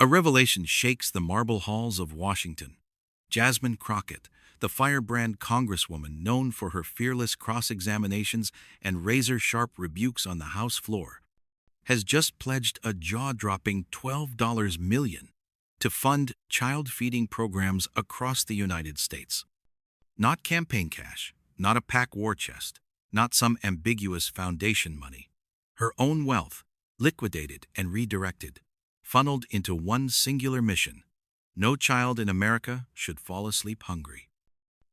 A revelation shakes the marble halls of Washington. Jasmine Crockett, the firebrand congresswoman known for her fearless cross-examinations and razor-sharp rebukes on the House floor, has just pledged a jaw-dropping $12 million to fund child-feeding programs across the United States. Not campaign cash, not a PAC war chest, not some ambiguous foundation money. Her own wealth, liquidated and redirected, funneled into one singular mission: no child in America should fall asleep hungry.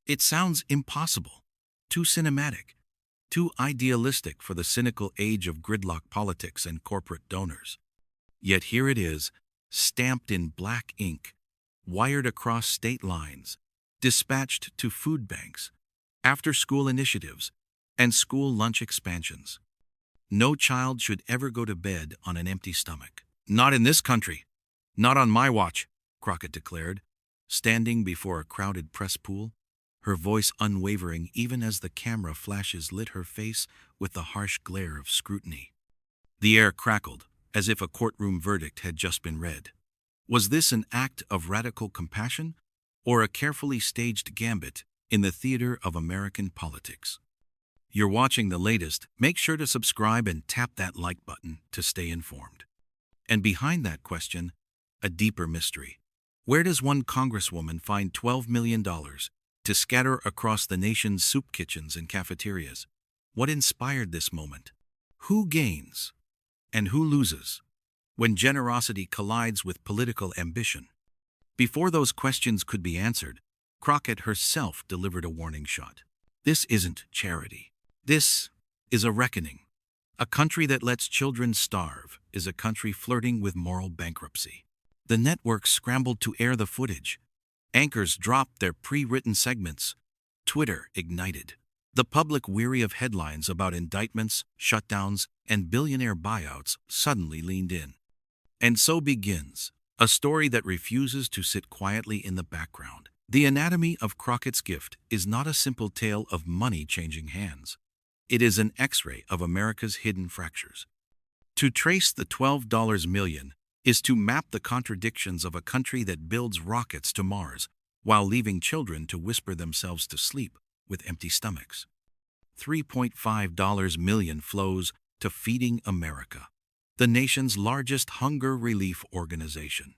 It sounds impossible, too cinematic, too idealistic for the cynical age of gridlock politics and corporate donors. Yet here it is, stamped in black ink, wired across state lines, dispatched to food banks, after-school initiatives, and school lunch expansions. No child should ever go to bed on an empty stomach. Not in this country. Not on my watch, Crockett declared, standing before a crowded press pool, her voice unwavering even as the camera flashes lit her face with the harsh glare of scrutiny. The air crackled, as if a courtroom verdict had just been read. Was this an act of radical compassion, or a carefully staged gambit in the theater of American politics? You're watching the latest. Make sure to subscribe and tap that like button to stay informed. And behind that question, a deeper mystery. Where does one congresswoman find $12 million to scatter across the nation's soup kitchens and cafeterias? What inspired this moment? Who gains and who loses when generosity collides with political ambition? Before those questions could be answered, Crockett herself delivered a warning shot. This isn't charity. This is a reckoning. A country that lets children starve is a country flirting with moral bankruptcy. The network scrambled to air the footage. Anchors dropped their pre-written segments. Twitter ignited. The public, weary of headlines about indictments, shutdowns, and billionaire buyouts, suddenly leaned in. And so begins a story that refuses to sit quietly in the background. The anatomy of Crockett's gift is not a simple tale of money changing hands. It is an X-ray of America's hidden fractures. To trace the $12 million is to map the contradictions of a country that builds rockets to Mars while leaving children to whisper themselves to sleep with empty stomachs. $3.5 million flows to Feeding America, the nation's largest hunger relief organization.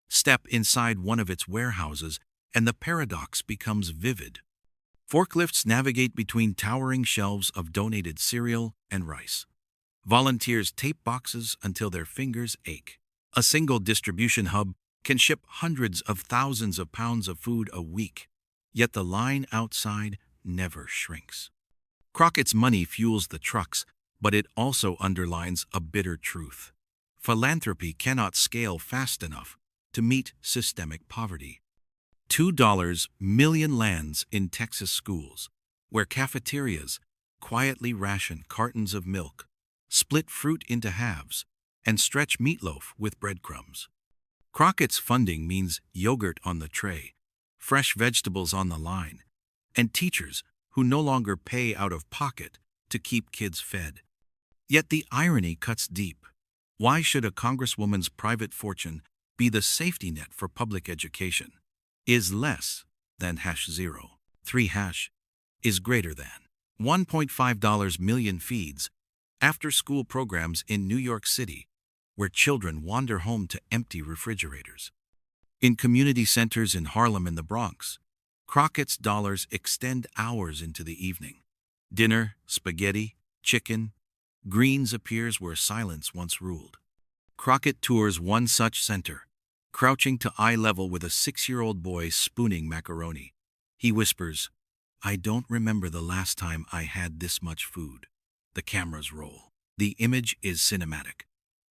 Step inside one of its warehouses and the paradox becomes vivid. Forklifts navigate between towering shelves of donated cereal and rice. Volunteers tape boxes until their fingers ache. A single distribution hub can ship hundreds of thousands of pounds of food a week, yet the line outside never shrinks. Crockett's money fuels the trucks, but it also underlines a bitter truth. Philanthropy cannot scale fast enough to meet systemic poverty. $2 million lands in Texas schools, where cafeterias quietly ration cartons of milk, split fruit into halves, and stretch meatloaf with breadcrumbs. Crockett's funding means yogurt on the tray, fresh vegetables on the line, and teachers who no longer pay out of pocket to keep kids fed. Yet the irony cuts deep. Why should a congresswoman's private fortune be the safety net for public education? Is less than #0. 3 is greater than. $1.5 million feeds after-school programs in New York City, where children wander home to empty refrigerators. In community centers in Harlem and the Bronx, Crockett's dollars extend hours into the evening. Dinner, spaghetti, chicken, greens appears where silence once ruled. Crockett tours one such center, crouching to eye level with a 6-year-old boy spooning macaroni. He whispers, "I don't remember the last time I had this much food." The cameras roll. The image is cinematic,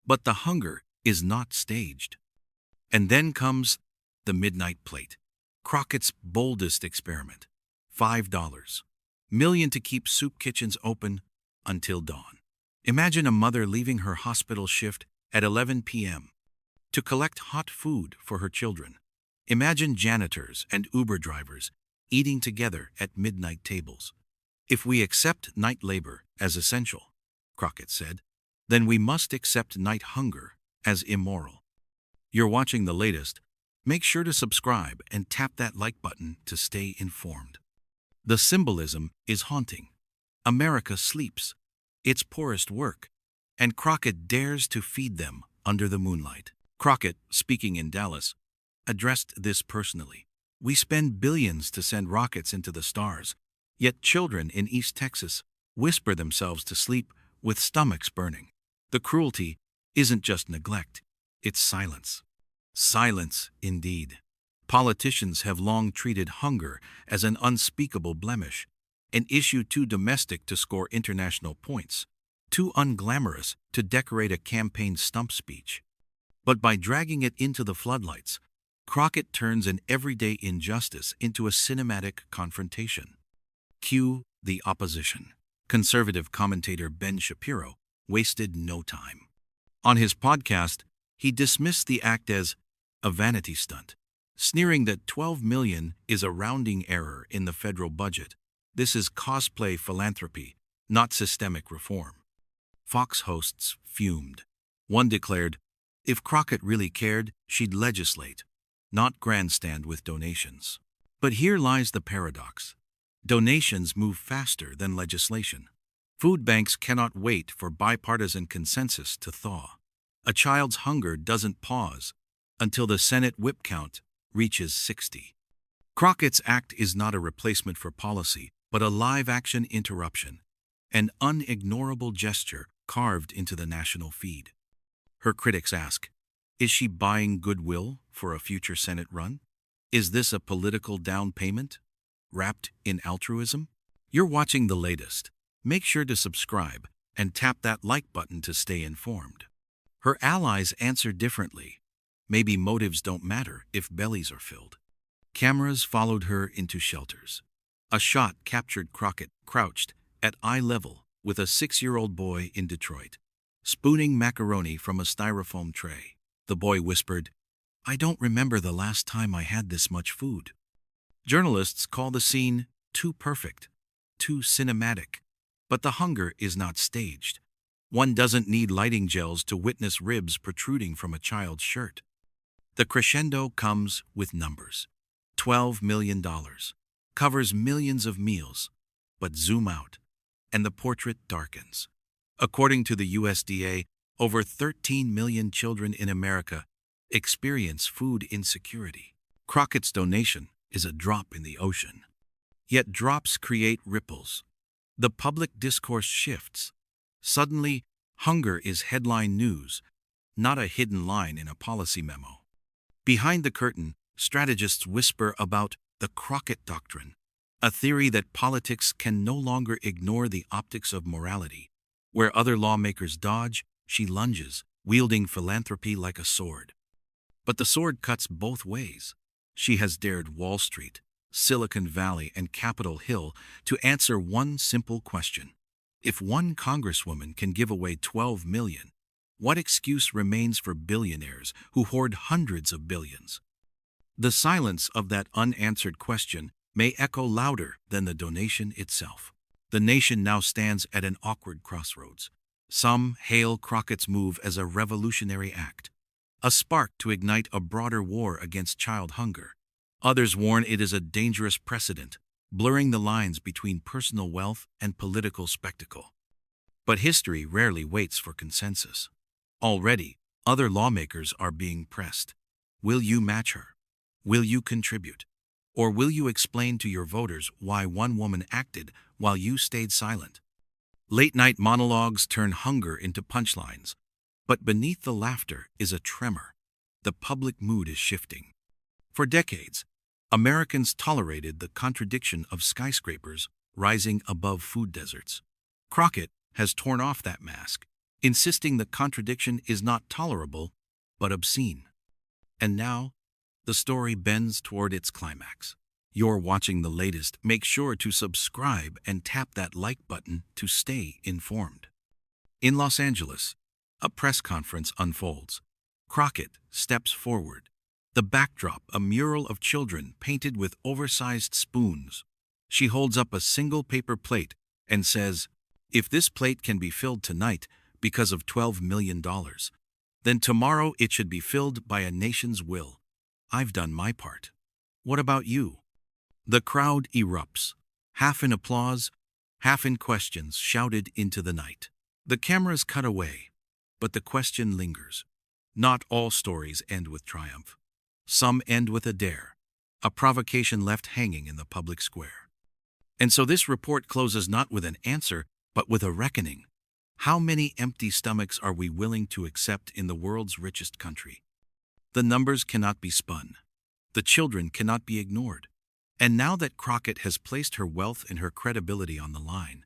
but the hunger is not staged. And then comes the midnight plate, Crockett's boldest experiment. $5 million to keep soup kitchens open until dawn. Imagine a mother leaving her hospital shift at 11 p.m. to collect hot food for her children. Imagine janitors and Uber drivers eating together at midnight tables. If we accept night labor as essential, Crockett said, then we must accept night hunger as immoral. You're watching the latest. Make sure to subscribe and tap that like button to stay informed. The symbolism is haunting. America sleeps, its poorest work, and Crockett dares to feed them under the moonlight. Crockett, speaking in Dallas, addressed this personally. We spend billions to send rockets into the stars, yet children in East Texas whisper themselves to sleep with stomachs burning. The cruelty isn't just neglect, it's silence. Silence, indeed. Politicians have long treated hunger as an unspeakable blemish, an issue too domestic to score international points, too unglamorous to decorate a campaign stump speech. But by dragging it into the floodlights, Crockett turns an everyday injustice into a cinematic confrontation. Cue the opposition. Conservative commentator Ben Shapiro wasted no time. On his podcast, he dismissed the act as a vanity stunt, sneering that $12 million is a rounding error in the federal budget. This is cosplay philanthropy, not systemic reform. Fox hosts fumed. One declared, if Crockett really cared, she'd legislate, not grandstand with donations. But here lies the paradox. Donations move faster than legislation. Food banks cannot wait for bipartisan consensus to thaw. A child's hunger doesn't pause until the Senate whip count reaches 60. Crockett's act is not a replacement for policy, but a live-action interruption, an unignorable gesture carved into the national feed. Her critics ask, is she buying goodwill for a future Senate run? Is this a political down payment, wrapped in altruism? You're watching the latest. Make sure to subscribe and tap that like button to stay informed. Her allies answer differently. Maybe motives don't matter if bellies are filled. Cameras followed her into shelters. A shot captured Crockett crouched at eye level with a 6-year-old boy in Detroit, spooning macaroni from a styrofoam tray. The boy whispered, I don't remember the last time I had this much food. Journalists call the scene too perfect, too cinematic. But the hunger is not staged. One doesn't need lighting gels to witness ribs protruding from a child's shirt. The crescendo comes with numbers. $12 million. Covers millions of meals. But zoom out, and the portrait darkens. According to the USDA, over 13 million children in America experience food insecurity. Crockett's donation is a drop in the ocean. Yet drops create ripples. The public discourse shifts. Suddenly, hunger is headline news, not a hidden line in a policy memo. Behind the curtain, strategists whisper about the Crockett Doctrine, a theory that politics can no longer ignore the optics of morality. Where other lawmakers dodge, she lunges, wielding philanthropy like a sword. But the sword cuts both ways. She has dared Wall Street, Silicon Valley, and Capitol Hill to answer one simple question. If one congresswoman can give away $12 million, what excuse remains for billionaires who hoard hundreds of billions? The silence of that unanswered question may echo louder than the donation itself. The nation now stands at an awkward crossroads. Some hail Crockett's move as a revolutionary act, a spark to ignite a broader war against child hunger. Others warn it is a dangerous precedent, blurring the lines between personal wealth and political spectacle. But history rarely waits for consensus. Already, other lawmakers are being pressed. Will you match her? Will you contribute? Or will you explain to your voters why one woman acted while you stayed silent? Late-night monologues turn hunger into punchlines, but beneath the laughter is a tremor. The public mood is shifting. For decades, Americans tolerated the contradiction of skyscrapers rising above food deserts. Crockett has torn off that mask, insisting the contradiction is not tolerable, but obscene. And now, the story bends toward its climax. You're watching the latest. Make sure to subscribe and tap that like button to stay informed. In Los Angeles, a press conference unfolds. Crockett steps forward. The backdrop, a mural of children painted with oversized spoons. She holds up a single paper plate and says, "If this plate can be filled tonight because of $12 million, then tomorrow it should be filled by a nation's will. I've done my part. What about you? The crowd erupts, half in applause, half in questions shouted into the night. The cameras cut away, but the question lingers. Not all stories end with triumph. Some end with a dare, a provocation left hanging in the public square. And so this report closes not with an answer, but with a reckoning. How many empty stomachs are we willing to accept in the world's richest country? The numbers cannot be spun. The children cannot be ignored. And now that Crockett has placed her wealth and her credibility on the line,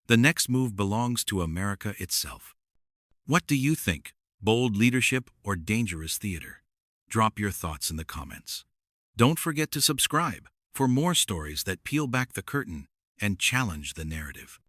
the next move belongs to America itself. What do you think? Bold leadership or dangerous theater? Drop your thoughts in the comments. Don't forget to subscribe for more stories that peel back the curtain and challenge the narrative.